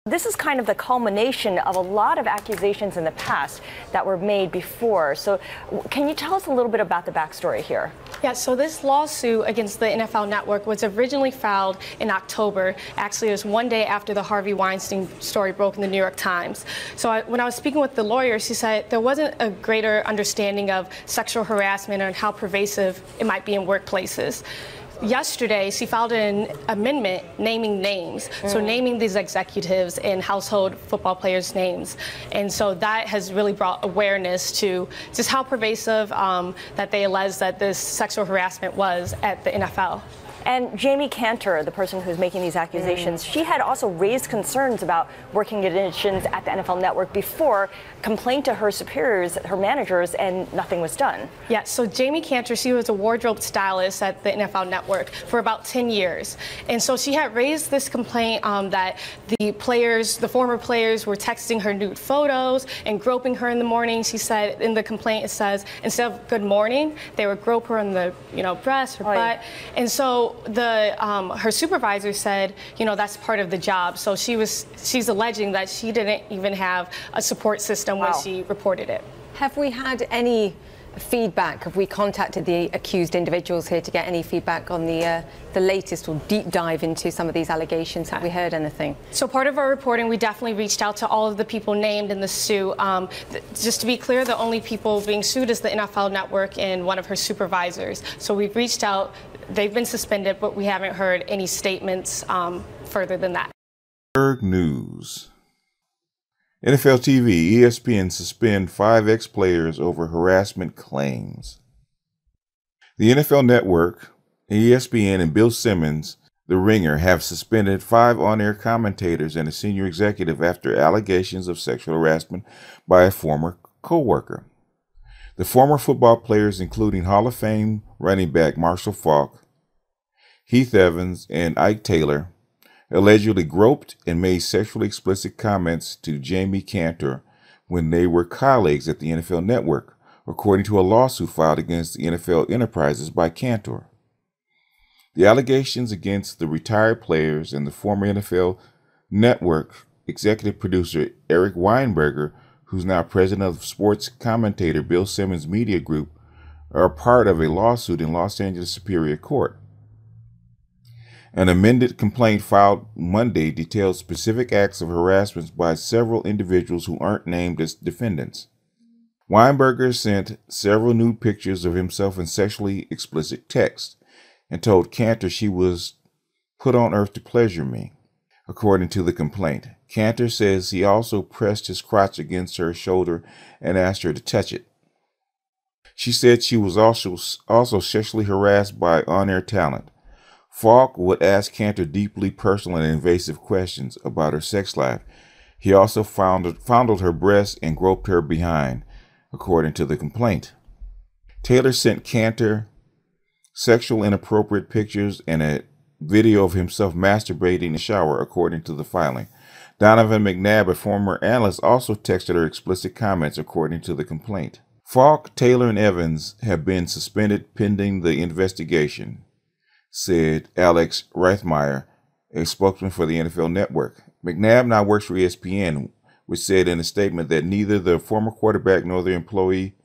This is kind of the culmination of a lot of accusations in the past that were made before. So can you tell us a little bit about the backstory here? Yeah, so this lawsuit against the NFL Network was originally filed in October. Actually, it was one day after the Harvey Weinstein story broke in the New York Times. So when I was speaking with the lawyers, she said there wasn't a greater understanding of sexual harassment and how pervasive it might be in workplaces. Yesterday, she filed an amendment naming names, so naming these executives and household football players' names. And so that has really brought awareness to just how pervasive that they allege that this sexual harassment was at the NFL. And Jamie Cantor, the person who's making these accusations, she had also raised concerns about working conditions at the NFL Network before, complained to her superiors, her managers, and nothing was done. Yeah, so Jamie Cantor, she was a wardrobe stylist at the NFL Network for about 10 years. And so she had raised this complaint that the former players were texting her nude photos and groping her in the morning. She said in the complaint, it says, instead of good morning, they would grope her on the, breast, her butt. And so her supervisor said, that's part of the job. So she's alleging that she didn't even have a support system when she reported it. Have we had any feedback? Have we contacted the accused individuals here to get any feedback on the latest or deep dive into some of these allegations? Have we heard anything? So part of our reporting, we definitely reached out to all of the people named in the suit. Just to be clear, the only people being sued is the NFL Network and one of her supervisors. So we've reached out. They've been suspended, but we haven't heard any statements further than that. News. NFL TV, ESPN suspend 5 ex-players over harassment claims. The NFL Network, ESPN, and Bill Simmons, The Ringer, have suspended 5 on-air commentators and a senior executive after allegations of sexual harassment by a former co-worker. The former football players, including Hall of Fame running back Marshall Faulk, Heath Evans, and Ike Taylor, allegedly groped and made sexually explicit comments to Jamie Cantor when they were colleagues at the NFL Network, according to a lawsuit filed against the NFL Enterprises by Cantor. The allegations against the retired players and the former NFL Network executive producer Eric Weinberger, who's now president of sports commentator Bill Simmons Media Group, are part of a lawsuit in Los Angeles Superior Court. An amended complaint filed Monday detailed specific acts of harassment by several individuals who aren't named as defendants. Weinberger sent several nude pictures of himself in sexually explicit text and told Cantor she was put on earth to pleasure me, according to the complaint. Cantor says he also pressed his crotch against her shoulder and asked her to touch it. She said she was also sexually harassed by on-air talent. Faulk would ask Cantor deeply personal and invasive questions about her sex life. He also fondled her breasts and groped her behind, according to the complaint. Taylor sent Cantor sexual inappropriate pictures and a video of himself masturbating in the shower, according to the filing. Donovan McNabb, a former analyst, also texted her explicit comments, according to the complaint. Faulk, Taylor, and Evans have been suspended pending the investigation, said Alex Reithmeyer, a spokesman for the NFL Network. McNabb now works for ESPN, which said in a statement that neither the former quarterback nor the employee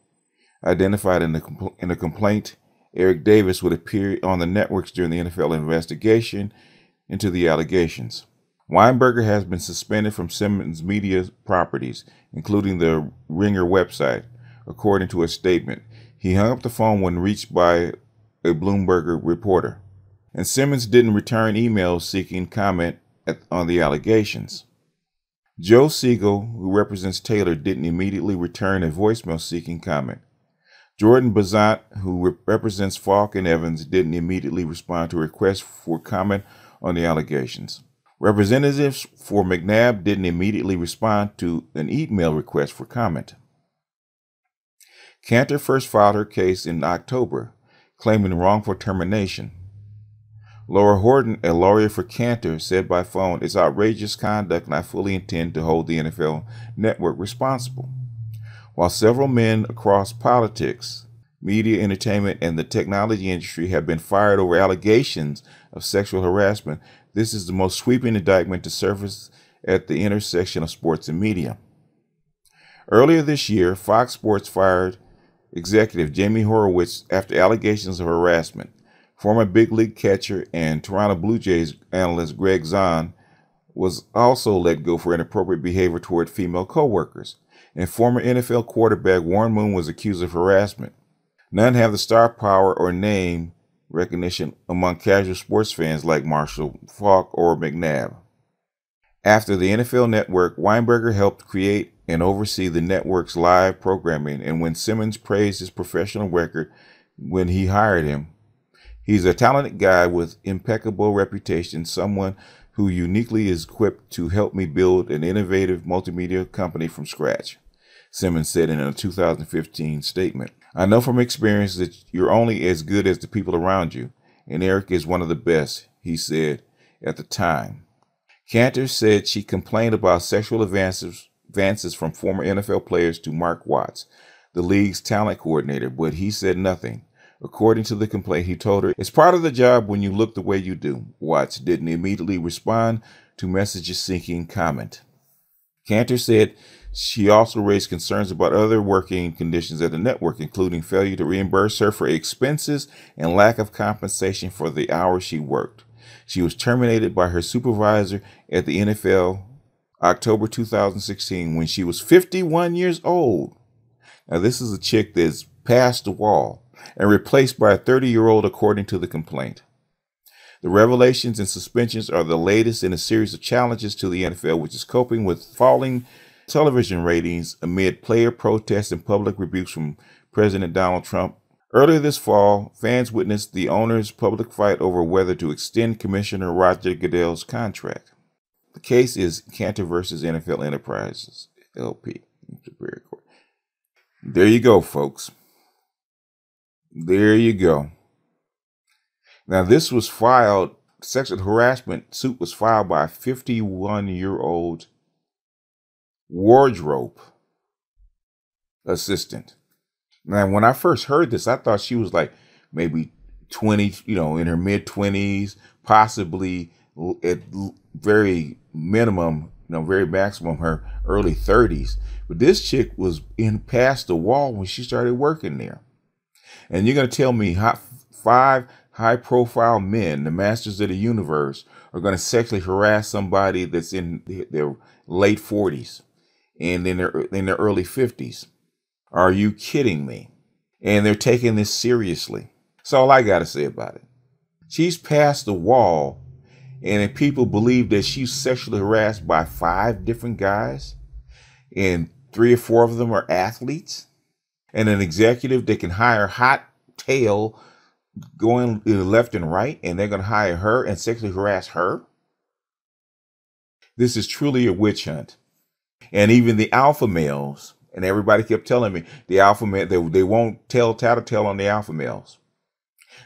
identified in the complaint, Eric Davis, would appear on the networks during the NFL investigation into the allegations. Weinberger has been suspended from Simmons Media properties, including the Ringer website, according to a statement. He hung up the phone when reached by a Bloomberg reporter. And Simmons didn't return emails seeking comment on the allegations. Joe Siegel, who represents Taylor, didn't immediately return a voicemail seeking comment. Jordan Bazant, who represents Faulk and Evans, didn't immediately respond to requests for comment on the allegations. Representatives for McNabb didn't immediately respond to an email request for comment. Cantor first filed her case in October, claiming wrongful termination. Laura Horton, a lawyer for Cantor, said by phone, "It's outrageous conduct and I fully intend to hold the NFL Network responsible." While several men across politics, media, entertainment, and the technology industry have been fired over allegations of sexual harassment, this is the most sweeping indictment to surface at the intersection of sports and media. Earlier this year, Fox Sports fired executive Jamie Horowitz after allegations of harassment. Former big league catcher and Toronto Blue Jays analyst Greg Zahn was also let go for inappropriate behavior toward female coworkers. And former NFL quarterback Warren Moon was accused of harassment. None have the star power or name recognition among casual sports fans like Marshall Faulk or McNabb. After the NFL Network, Weinberger helped create and oversee the network's live programming, and when Simmons praised his professional record when he hired him, he's a talented guy with impeccable reputation, someone who uniquely is equipped to help me build an innovative multimedia company from scratch, Simmons said in a 2015 statement. I know from experience that you're only as good as the people around you, and Eric is one of the best, he said at the time. Cantor said she complained about sexual advances from former NFL players to Mark Watts, the league's talent coordinator, but he said nothing. According to the complaint, he told her, "It's part of the job when you look the way you do." Watts didn't immediately respond to messages seeking comment. Cantor said she also raised concerns about other working conditions at the network, including failure to reimburse her for expenses and lack of compensation for the hours she worked. She was terminated by her supervisor at the NFL October 2016 when she was 51 years old. Now, this is a chick that's past the wall and replaced by a 30-year-old, according to the complaint. The revelations and suspensions are the latest in a series of challenges to the NFL, which is coping with falling television ratings amid player protests and public rebukes from President Donald Trump. Earlier this fall, fans witnessed the owners' public fight over whether to extend Commissioner Roger Goodell's contract. The case is Cantor versus NFL Enterprises, LP. There you go, folks. There you go. Now, this was filed, sexual harassment suit was filed by a 51-year-old wardrobe assistant. Now, when I first heard this, I thought she was like maybe 20, in her mid-20s, possibly at very minimum, very maximum, her early 30s. But this chick was past the wall when she started working there. And you're going to tell me 5 high-profile men, the masters of the universe, are going to sexually harass somebody that's in their late 40s and in their early 50s? Are you kidding me? And they're taking this seriously. That's all I got to say about it. She's past the wall, and if people believe that she's sexually harassed by 5 different guys, and 3 or 4 of them are athletes, and an executive that can hire hot tail going left and right, and they're going to hire her and sexually harass her. This is truly a witch hunt. And even the alpha males, and everybody kept telling me, the alpha male, they won't tattletale on the alpha males.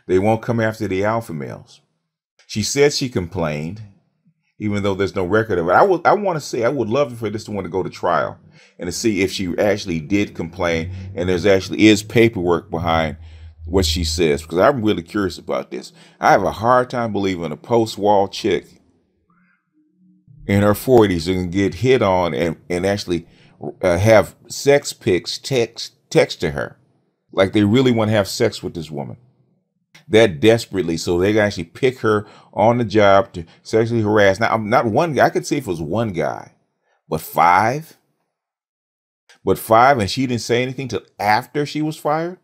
They won't come after the alpha males. She said she complained, even though there's no record of it. I would love for this one to go to trial and to see if she actually did complain, and there's actually is paperwork behind what she says, because I'm really curious about this. I have a hard time believing a post-wall chick in her 40s and get hit on and actually have sex pics text to her, like they really want to have sex with this woman that desperately, so they can actually pick her on the job to sexually harass. Now, I'm not one guy. I could see if it was one guy, but 5? But 5, and she didn't say anything till after she was fired?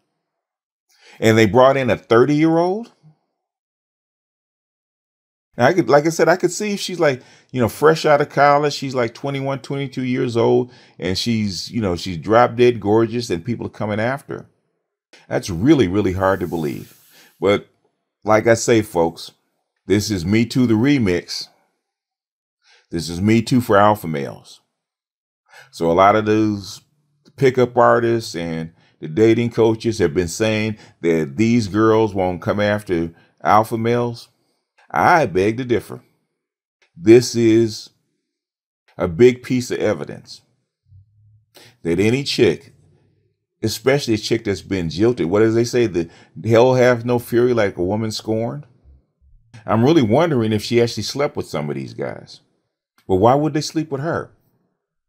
And they brought in a 30-year-old? And I could see if she's like, fresh out of college, she's like 21, 22 years old, and she's drop dead gorgeous, and people are coming after her. That's really, really hard to believe. But like I say, folks, this is Me Too, the remix. This is Me Too for alpha males. So a lot of those pickup artists and the dating coaches have been saying that these girls won't come after alpha males. I beg to differ. This is a big piece of evidence that any chick, especially a chick that's been jilted, what does they say? The hell have no fury like a woman scorned. I'm really wondering if she actually slept with some of these guys. But why would they sleep with her?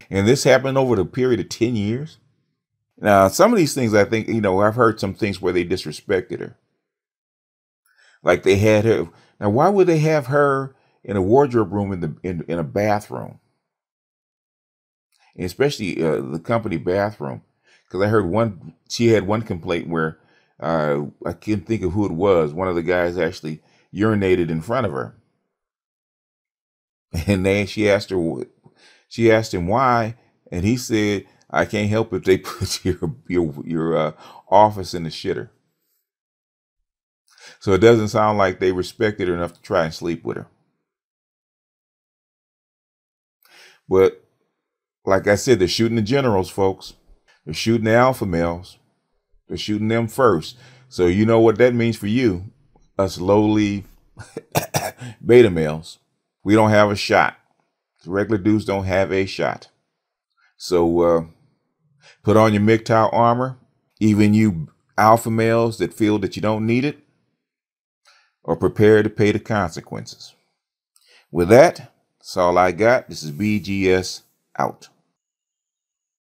And this happened over the period of 10 years. Now, some of these things, I think, I've heard some things where they disrespected her. Like they had her. Now, why would they have her in a wardrobe room in a bathroom? And especially the company bathroom. Because I heard she had one complaint where I can't think of who it was. One of the guys actually urinated in front of her. And then she asked him why, and he said, "I can't help if they put your office in the shitter." So it doesn't sound like they respected her enough to try and sleep with her. But like I said, they're shooting the generals, folks. They're shooting the alpha males. They're shooting them first. So you know what that means for you, us lowly beta males. We don't have a shot. The regular dudes don't have a shot. So put on your MGTOW armor, even you alpha males that feel that you don't need it, or prepare to pay the consequences. With that, that's all I got. This is BGS out.